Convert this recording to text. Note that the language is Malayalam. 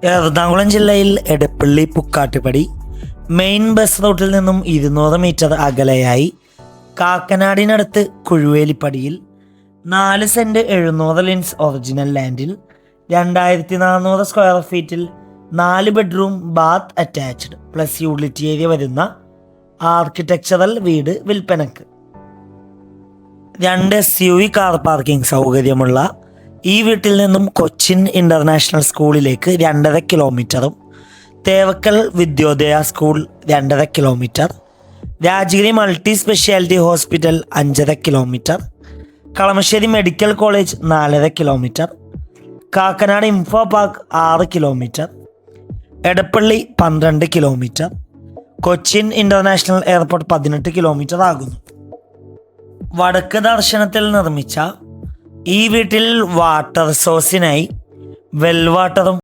എറണാകുളം ജില്ലയിൽ എടപ്പള്ളി പുക്കാട്ടുപടി മെയിൻ ബസ് റൂട്ടിൽ നിന്നും 200 മീറ്റർ അകലെയായി കാക്കനാടിനടുത്ത് കുഴുവേലിപ്പടിയിൽ 4 സെന്റ് 700 ലിൻസ് ഒറിജിനൽ ലാൻഡിൽ 2400 സ്ക്വയർ ഫീറ്റിൽ 4 bedroom bath attached plus utility area വരുന്ന ആർക്കിടെക്ചറൽ വീട് വിൽപ്പനക്ക്. 2 SUV കാർ പാർക്കിംഗ് സൗകര്യമുള്ള ഈ വീട്ടിൽ നിന്നും കൊച്ചിൻ ഇൻ്റർനാഷണൽ സ്കൂളിലേക്ക് 2.5 കിലോമീറ്ററും Thevakkal Vidyodaya school 2.5 kilometre, Rajagiri multi speciality hospital 5.5 kilometre, Kalamassery medical college 4.5 kilometre, Kakkanad info park 6 kilometre, Edappally 12 kilometre, Cochin international airport 18 kilometre ആകുന്നു. വടക്ക് ദർശനത്തിൽ നിർമ്മിച്ച ഈ വീട്ടിൽ വാട്ടർ സോഴ്സിനായി വെൽ വാട്ടറും